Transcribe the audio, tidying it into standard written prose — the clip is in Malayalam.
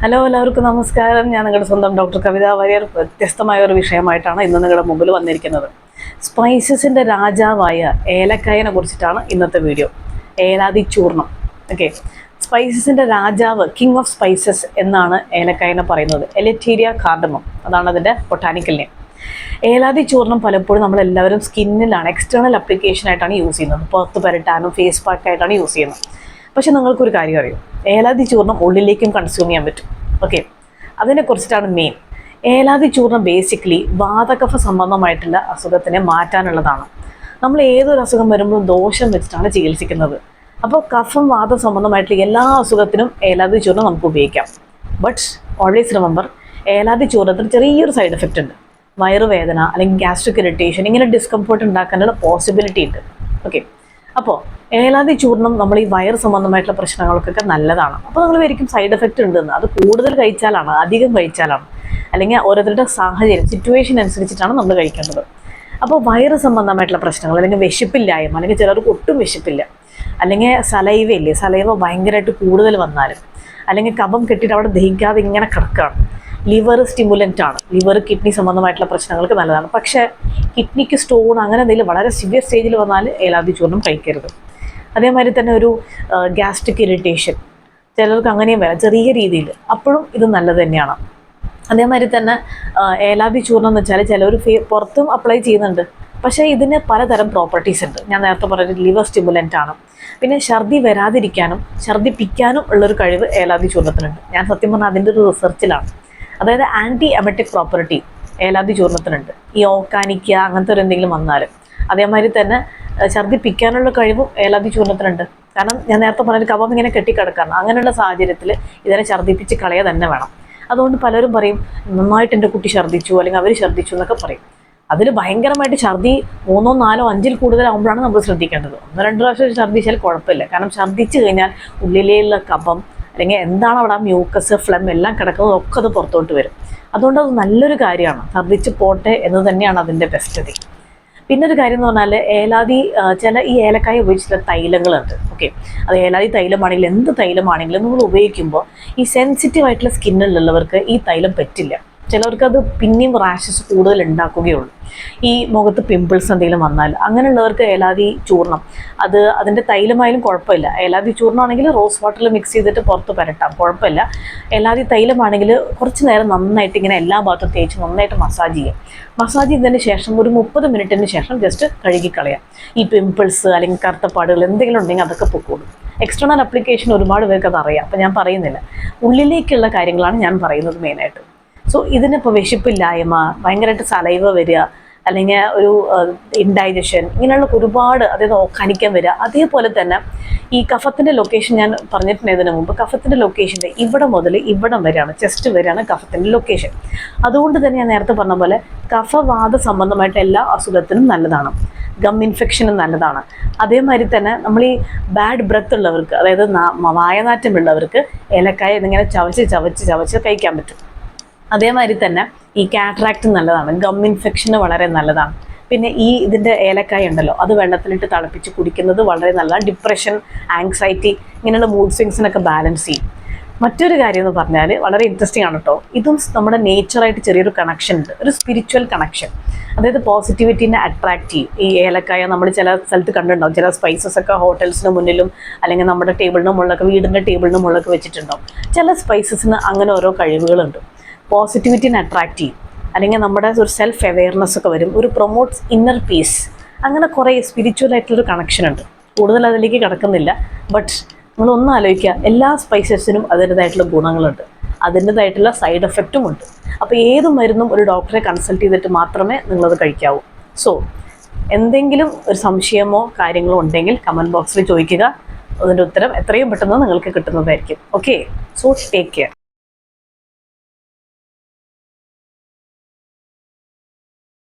ഹലോ, എല്ലാവർക്കും നമസ്കാരം. ഞാൻ നിങ്ങളുടെ സ്വന്തം ഡോക്ടർ കവിത വാര്യർ. വ്യത്യസ്തമായ ഒരു വിഷയമായിട്ടാണ് ഇന്ന് നിങ്ങളുടെ മുമ്പിൽ വന്നിരിക്കുന്നത്. സ്പൈസസിൻ്റെ രാജാവായ ഏലക്കായനെ കുറിച്ചിട്ടാണ് ഇന്നത്തെ വീഡിയോ. ഏലാതി ചൂർണം. ഓക്കെ, സ്പൈസസിൻ്റെ രാജാവ്, കിങ് ഓഫ് സ്പൈസസ് എന്നാണ് ഏലക്കായനെ പറയുന്നത്. എലറ്റീരിയ കാർഡമം, അതാണ് അതിൻ്റെ ബൊട്ടാനിക്കൽ നെയിം. ഏലാതി ചൂർണം പലപ്പോഴും നമ്മളെല്ലാവരും സ്കിന്നിലാണ്, എക്സ്റ്റേണൽ ആപ്ലിക്കേഷനായിട്ടാണ് യൂസ് ചെയ്യുന്നത്. പുറത്ത് പുരട്ടാനും ഫേസ് പാക്കായിട്ടാണ് യൂസ് ചെയ്യുന്നത്. പക്ഷെ നിങ്ങൾക്കൊരു കാര്യം അറിയും, ഏലാതി ചൂർണം ഉള്ളിലേക്കും കൺസ്യൂം ചെയ്യാൻ പറ്റും. ഓക്കെ, അതിനെക്കുറിച്ചിട്ടാണ് മെയിൻ. ഏലാതി ചൂർണം ബേസിക്കലി വാതകഫ സംബന്ധമായിട്ടുള്ള അസുഖത്തിനെ മാറ്റാനുള്ളതാണ്. നമ്മൾ ഏതൊരു അസുഖം വരുമ്പോഴും ദോഷം വെച്ചിട്ടാണ് ചികിത്സിക്കുന്നത്. അപ്പോൾ കഫം വാദം സംബന്ധമായിട്ടുള്ള എല്ലാ അസുഖത്തിനും ഏലാതി ചൂർണം നമുക്ക് ഉപയോഗിക്കാം. ബട്ട് ഓൾവേസ് റിമെമ്പർ, ഏലാതി ചൂർണത്തിന് ചെറിയൊരു സൈഡ് എഫക്റ്റ് ഉണ്ട്. വയറുവേദന അല്ലെങ്കിൽ ഗ്യാസ്ട്രിക് ഇറിറ്റേഷൻ, ഇങ്ങനെ ഡിസ്കംഫോർട്ട് ഉണ്ടാക്കാനുള്ള പോസിബിലിറ്റി ഉണ്ട്. ഓക്കെ, അപ്പോൾ ഏലാതി ചൂർണം നമ്മൾ ഈ വയർ സംബന്ധമായിട്ടുള്ള പ്രശ്നങ്ങൾക്കൊക്കെ നല്ലതാണ്. അപ്പോൾ നിങ്ങൾ വിചാരിക്കും സൈഡ് എഫക്റ്റ് ഉണ്ടെന്ന്. അത് കൂടുതൽ കഴിച്ചാലാണ്, അധികം കഴിച്ചാലാണ്, അല്ലെങ്കിൽ ഓരോരുത്തരുടെ സാഹചര്യം, സിറ്റുവേഷൻ അനുസരിച്ചിട്ടാണ് നമ്മൾ കഴിക്കേണ്ടത്. അപ്പോൾ വയറ് സംബന്ധമായിട്ടുള്ള പ്രശ്നങ്ങൾ, അല്ലെങ്കിൽ വിശപ്പില്ലായ്മ, അല്ലെങ്കിൽ ചിലർക്ക് ഒട്ടും വിശപ്പില്ല, അല്ലെങ്കിൽ സലൈവയില്ലേ, സലൈവ ഭയങ്കരമായിട്ട് കൂടുതൽ വന്നാലും, അല്ലെങ്കിൽ കഫം കെട്ടിയിട്ട് അവിടെ ദഹിക്കാതെ ഇങ്ങനെ കിടക്കുകയാണ്. ലിവർ സ്റ്റിമുലൻ്റ് ആണ്. ലിവർ കിഡ്നി സംബന്ധമായിട്ടുള്ള പ്രശ്നങ്ങൾക്ക് നല്ലതാണ്. പക്ഷേ കിഡ്നിക്ക് സ്റ്റോൺ അങ്ങനെ എന്തെങ്കിലും വളരെ സിവിയർ സ്റ്റേജിൽ വന്നാൽ ഏലാതി ചൂർണം കഴിക്കരുത്. അതേമാതിരി തന്നെ ഒരു ഗ്യാസ്ട്രിക് ഇറിറ്റേഷൻ, ചിലർക്ക് അങ്ങനെയും വരാം ചെറിയ രീതിയിൽ, അപ്പോഴും ഇത് നല്ലത് തന്നെയാണ്. അതേമാതിരി തന്നെ ഏലാതി ചൂർണം എന്ന് വെച്ചാൽ ചിലർ പുറത്തും അപ്ലൈ ചെയ്യുന്നുണ്ട്. പക്ഷേ ഇതിന് പലതരം പ്രോപ്പർട്ടീസ് ഉണ്ട്. ഞാൻ നേരത്തെ പറഞ്ഞത് ലിവർ സ്റ്റിമുലൻ്റ് ആണ്. പിന്നെ ഛർദി വരാതിരിക്കാനും ഛർദിപ്പിക്കാനും ഉള്ളൊരു കഴിവ് ഏലാതി ചൂർണത്തിനുണ്ട്. ഞാൻ സത്യം പറഞ്ഞാൽ അതിൻ്റെ ഒരു റിസർച്ചിലാണ്. അതായത് ആൻറ്റി എമറ്റിക് പ്രോപ്പർട്ടി ഏലാതി ചൂർണത്തിനുണ്ട്. ഈ ഓക്കാനിക്ക അങ്ങനത്തെ ഒരു എന്തെങ്കിലും വന്നാൽ. അതേമാതിരി തന്നെ ഛർദിപ്പിക്കാനുള്ള കഴിവും ഏലാതി ചൂർണത്തിനുണ്ട്. കാരണം ഞാൻ നേരത്തെ പറഞ്ഞൊരു കഫം ഇങ്ങനെ കെട്ടിക്കിടക്കാണ്. അങ്ങനെയുള്ള സാഹചര്യത്തിൽ ഇതിനെ ഛർദിപ്പിച്ച് കളയുക തന്നെ വേണം. അതുകൊണ്ട് പലരും പറയും, നന്നായിട്ട് എൻ്റെ കുട്ടി ഛർദ്ദിച്ചു, അല്ലെങ്കിൽ അവർ ഛർദ്ദിച്ചു എന്നൊക്കെ പറയും. അതിൽ ഭയങ്കരമായിട്ട് ഛർദി 3, 4, 5 കൂടുതലാകുമ്പോഴാണ് നമ്മൾ ശ്രദ്ധിക്കേണ്ടത്. 1, 2 പ്രാവശ്യം ഛർദ്ദിച്ചാൽ കുഴപ്പമില്ല. കാരണം ഛർദ്ദിച്ച് കഴിഞ്ഞാൽ ഉള്ളിലുള്ള കഫം, അല്ലെങ്കിൽ എന്താണ് അവിടെ മ്യൂക്കസ്, ഫ്ലം എല്ലാം കിടക്കുന്നത് ഒക്കെ അത് പുറത്തോട്ട് വരും. അതുകൊണ്ട് അത് നല്ലൊരു കാര്യമാണ്. ഛർദ്ദിച്ച് പോട്ടെ എന്ന് തന്നെയാണ് അതിൻ്റെ ബെസ്റ്റ്. പിന്നെ ഒരു കാര്യം എന്ന് പറഞ്ഞാൽ, ഏലാതി ചില ഈ ഏലക്കായ ഉപയോഗിച്ചിട്ടുള്ള തൈലങ്ങളുണ്ട്. ഓക്കെ, അത് ഏലാതി തൈലമാണെങ്കിലും എന്ത് തൈലമാണെങ്കിലും നമ്മൾ ഉപയോഗിക്കുമ്പോൾ ഈ സെൻസിറ്റീവ് ആയിട്ടുള്ള സ്കിന്നിലുള്ളവർക്ക് ഈ തൈലം പറ്റില്ല. ചിലവർക്കത് പിന്നെയും റാഷസ് കൂടുതൽ ഉണ്ടാക്കുകയുള്ളൂ. ഈ മുഖത്ത് പിമ്പിൾസ് എന്തെങ്കിലും വന്നാൽ അങ്ങനെയുള്ളവർക്ക് ഏലാതി ചൂർണം, അതിൻ്റെ തൈലമായാലും കുഴപ്പമില്ല. ഏലാതി ചൂർണ്ണമാണെങ്കിൽ റോസ് വാട്ടറിൽ മിക്സ് ചെയ്തിട്ട് പുറത്ത് പുരട്ടാം, കുഴപ്പമില്ല. ഏലാതി തൈലമാണെങ്കിൽ കുറച്ച് നേരം നന്നായിട്ട് ഇങ്ങനെ എല്ലാ ഭാഗത്തും തേച്ച് നന്നായിട്ട് മസാജ് ചെയ്യാം. മസാജ് ചെയ്തതിന് ശേഷം ഒരു 30 മിനിറ്റിന് ശേഷം ജസ്റ്റ് കഴുകിക്കളയാം. ഈ പിമ്പിൾസ് അല്ലെങ്കിൽ കറുത്തപ്പാടുകൾ എന്തെങ്കിലും ഉണ്ടെങ്കിൽ അതൊക്കെ പൊക്കോളും. എക്സ്റ്റേണൽ ആപ്ലിക്കേഷൻ ഒരുപാട് പേർക്ക് അത് അറിയാം, അപ്പം ഞാൻ പറയുന്നില്ല. ഉള്ളിലേക്കുള്ള കാര്യങ്ങളാണ് ഞാൻ പറയുന്നത് മെയിനായിട്ട്. സോ ഇതിനിപ്പോൾ വിശപ്പില്ലായ്മ, ഭയങ്കരമായിട്ട് സലൈവ വരിക, അല്ലെങ്കിൽ ഒരു ഇൻഡൈജഷൻ, ഇങ്ങനെയുള്ള ഒരുപാട്, അതായത് ഓക്കാനിക്കാൻ വരിക. അതേപോലെ തന്നെ ഈ കഫത്തിൻ്റെ ലൊക്കേഷൻ ഞാൻ പറഞ്ഞിട്ടുണ്ട് ഇതിനു മുമ്പ്. കഫത്തിൻ്റെ ലൊക്കേഷൻ്റെ ഇവിടെ മുതൽ ഇവിടം വരെയാണ്, ചെസ്റ്റ് വരെയാണ് കഫത്തിൻ്റെ ലൊക്കേഷൻ. അതുകൊണ്ട് തന്നെ ഞാൻ നേരത്തെ പറഞ്ഞ പോലെ കഫവാദ സംബന്ധമായിട്ട് എല്ലാ അസുഖത്തിനും നല്ലതാണ്. ഗം ഇൻഫെക്ഷനും നല്ലതാണ്. അതേമാതിരി തന്നെ നമ്മൾ ഈ ബാഡ് ബ്രെത്ത് ഉള്ളവർക്ക്, അതായത് വായനാറ്റമുള്ളവർക്ക് ഏലക്കായ ഇതിങ്ങനെ ചവച്ച് കഴിക്കാൻ പറ്റും. അതേമാതിരി തന്നെ ഈ കാറ്ററാക്റ്റ് നല്ലതാണ്, ഗം ഇൻഫെക്ഷന് വളരെ നല്ലതാണ്. പിന്നെ ഇതിൻ്റെ ഏലക്കായ ഉണ്ടല്ലോ, അത് വെള്ളത്തിലിട്ട് തിളപ്പിച്ച് കുടിക്കുന്നത് വളരെ നല്ലതാണ്. ഡിപ്രഷൻ, ആങ്സൈറ്റി, ഇങ്ങനെയുള്ള മൂഡ് സ്വിങ്സിനൊക്കെ ബാലൻസ് ചെയ്യും. മറ്റൊരു കാര്യം എന്ന് പറഞ്ഞാൽ വളരെ ഇൻട്രസ്റ്റിംഗ് ആണ് കേട്ടോ. ഇതും നമ്മുടെ നേച്ചറായിട്ട് ചെറിയൊരു കണക്ഷൻ ഉണ്ട്, ഒരു സ്പിരിച്വൽ കണക്ഷൻ. അതായത് പോസിറ്റിവിറ്റീനെ അട്രാക്റ്റ് ചെയ്യും. ഈ ഏലക്കായ നമ്മൾ ചില സ്ഥലത്ത് കണ്ടിട്ടുണ്ടാവും. ചില സ്പൈസസ് ഒക്കെ ഹോട്ടൽസിന് മുന്നിലും അല്ലെങ്കിൽ നമ്മുടെ ടേബിളിന് മുകളിലൊക്കെ, വീടിൻ്റെ ടേബിളിന് മുകളിലൊക്കെ വെച്ചിട്ടുണ്ടാവും. ചില സ്പൈസസിന് അങ്ങനെ ഓരോ കഴിവുകളുണ്ട്. പോസിറ്റിവിറ്റീനെ അട്രാക്റ്റ് ചെയ്യും, അല്ലെങ്കിൽ നമ്മുടെ ഒരു സെൽഫ് അവെയർനെസ് ഒക്കെ വരും, ഒരു പ്രൊമോട്ട്സ് ഇന്നർ പീസ്. അങ്ങനെ കുറേ സ്പിരിച്വൽ ആയിട്ടുള്ളൊരു കണക്ഷൻ ഉണ്ട്. കൂടുതൽ അതിലേക്ക് കിടക്കുന്നില്ല. ബട്ട് നിങ്ങളൊന്നും ആലോചിക്കുക, എല്ലാ സ്പൈസസിനും അതിൻ്റെതായിട്ടുള്ള ഗുണങ്ങളുണ്ട്, അതിൻ്റെതായിട്ടുള്ള സൈഡ് എഫക്റ്റും ഉണ്ട്. അപ്പോൾ ഏത് മരുന്നും ഒരു ഡോക്ടറെ കൺസൾട്ട് ചെയ്തിട്ട് മാത്രമേ നിങ്ങളത് കഴിക്കാവൂ. സോ എന്തെങ്കിലും ഒരു സംശയമോ കാര്യങ്ങളോ ഉണ്ടെങ്കിൽ കമൻറ്റ് ബോക്സിൽ ചോദിക്കുക. അതിൻ്റെ ഉത്തരം എത്രയും പെട്ടെന്ന് നിങ്ങൾക്ക് കിട്ടുന്നതായിരിക്കും. Okay, so take care.